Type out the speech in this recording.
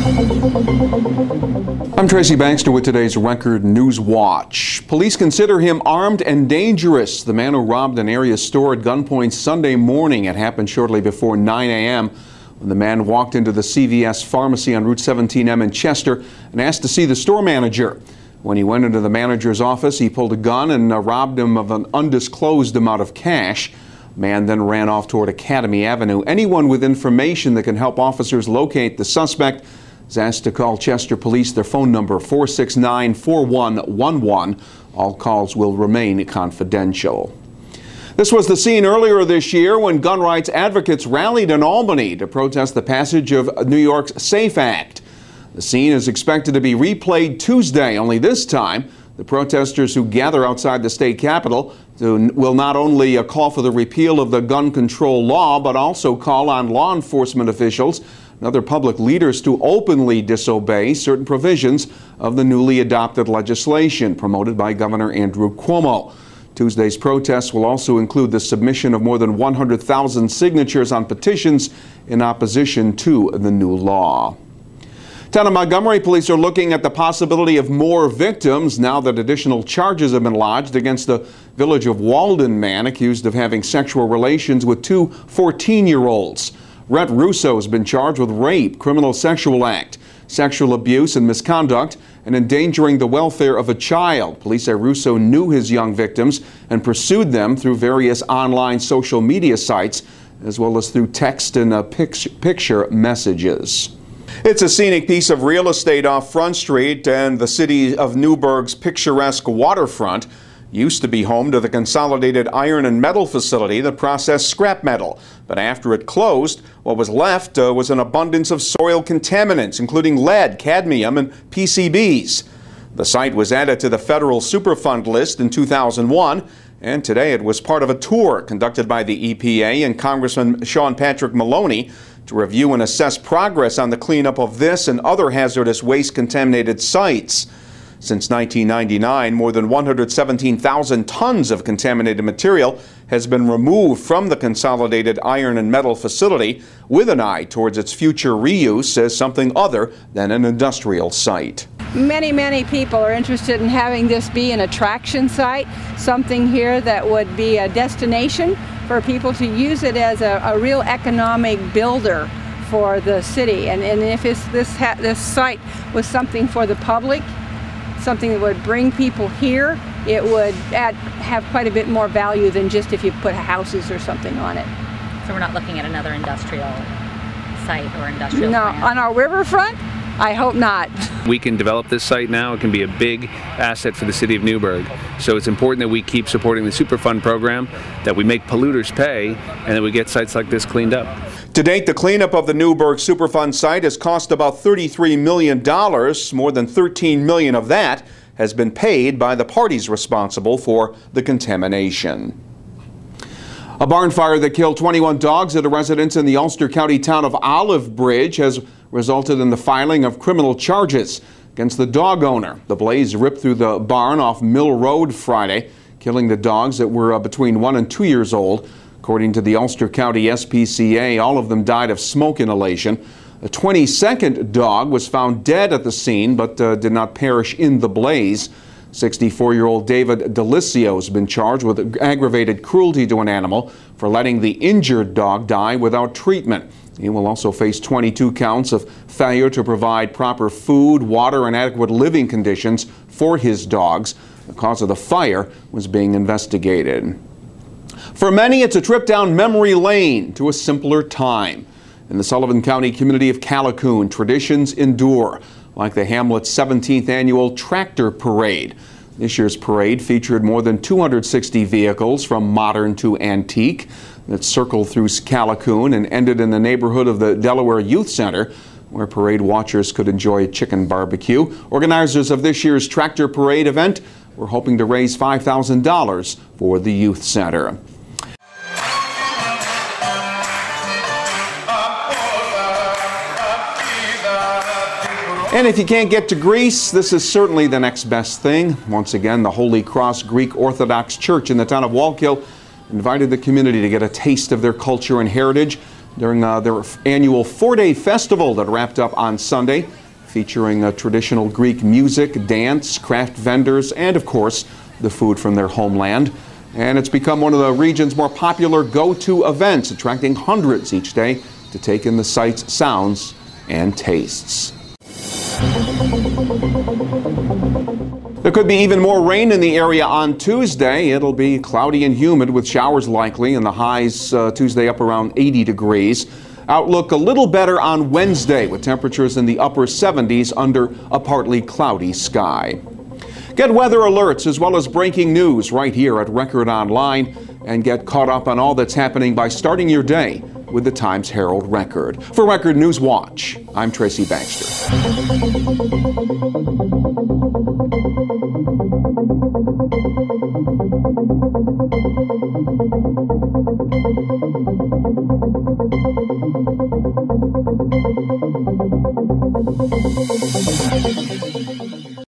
I'm Tracy Baxter with today's Record Newswatch. Police consider him armed and dangerous. The man who robbed an area store at gunpoint Sunday morning. It happened shortly before 9 a.m. when the man walked into the CVS Pharmacy on Route 17M in Chester and asked to see the store manager. When he went into the manager's office, he pulled a gun and robbed him of an undisclosed amount of cash. The man then ran off toward Academy Avenue. Anyone with information that can help officers locate the suspect is asked to call Chester Police. Their phone number 469-4111. All calls will remain confidential. This was the scene earlier this year when gun rights advocates rallied in Albany to protest the passage of New York's SAFE Act. The scene is expected to be replayed Tuesday, only this time the protesters who gather outside the state capitol will not only call for the repeal of the gun control law, but also call on law enforcement officials and other public leaders to openly disobey certain provisions of the newly adopted legislation promoted by Governor Andrew Cuomo. Tuesday's protests will also include the submission of more than 100,000 signatures on petitions in opposition to the new law. Town of Montgomery police are looking at the possibility of more victims now that additional charges have been lodged against the Village of Walden man accused of having sexual relations with two 14-year-olds. Rhett Russo has been charged with rape, criminal sexual act, sexual abuse and misconduct, and endangering the welfare of a child. Police say Russo knew his young victims and pursued them through various online social media sites, as well as through text and picture messages. It's a scenic piece of real estate off Front Street, and the city of Newburgh's picturesque waterfront used to be home to the Consolidated Iron and Metal facility that processed scrap metal. But after it closed, what was left was an abundance of soil contaminants, including lead, cadmium, and PCBs. The site was added to the federal Superfund list in 2001, and today it was part of a tour conducted by the EPA and Congressman Sean Patrick Maloney to review and assess progress on the cleanup of this and other hazardous waste-contaminated sites. Since 1999, more than 117,000 tons of contaminated material has been removed from the Consolidated Iron and Metal facility with an eye towards its future reuse as something other than an industrial site. Many people are interested in having this be an attraction site, something here that would be a destination for people to use it as a real economic builder for the city. And if this site was something for the public, something that would bring people here, it would have quite a bit more value than just if you put houses or something on it. So we're not looking at another industrial site or industrial plant? No, on our riverfront, I hope not. We can develop this site now. It can be a big asset for the city of Newburgh. So it's important that we keep supporting the Superfund program, that we make polluters pay, and that we get sites like this cleaned up. To date, the cleanup of the Newburgh Superfund site has cost about $33 million. More than $13 million of that has been paid by the parties responsible for the contamination. A barn fire that killed 21 dogs at a residence in the Ulster County town of Olive Bridge has resulted in the filing of criminal charges against the dog owner. The blaze ripped through the barn off Mill Road Friday, killing the dogs that were between 1 and 2 years old. According to the Ulster County SPCA, all of them died of smoke inhalation. A 22nd dog was found dead at the scene but did not perish in the blaze. 64-year-old David Delicio has been charged with aggravated cruelty to an animal for letting the injured dog die without treatment. He will also face 22 counts of failure to provide proper food, water, and adequate living conditions for his dogs. The cause of the fire was being investigated. For many, it's a trip down memory lane to a simpler time. In the Sullivan County community of Callicoon, traditions endure, like the hamlet's 17th annual tractor parade. This year's parade featured more than 260 vehicles from modern to antique that circled through Callicoon and ended in the neighborhood of the Delaware Youth Center, where parade watchers could enjoy a chicken barbecue. Organizers of this year's tractor parade event were hoping to raise $5,000 for the youth center. And if you can't get to Greece, this is certainly the next best thing. Once again, the Holy Cross Greek Orthodox Church in the town of Wallkill invited the community to get a taste of their culture and heritage during their annual 4-day festival that wrapped up on Sunday, featuring traditional Greek music, dance, craft vendors, and of course, the food from their homeland. And it's become one of the region's more popular go-to events, attracting hundreds each day to take in the sights, sounds, and tastes. There could be even more rain in the area on Tuesday. It'll be cloudy and humid with showers likely, and the highs Tuesday up around 80 degrees. Outlook a little better on Wednesday with temperatures in the upper 70s under a partly cloudy sky. Get weather alerts as well as breaking news right here at Record Online, and get caught up on all that's happening by starting your day with the Times-Herald Record. For Record Newswatch, I'm Tracy Baxter.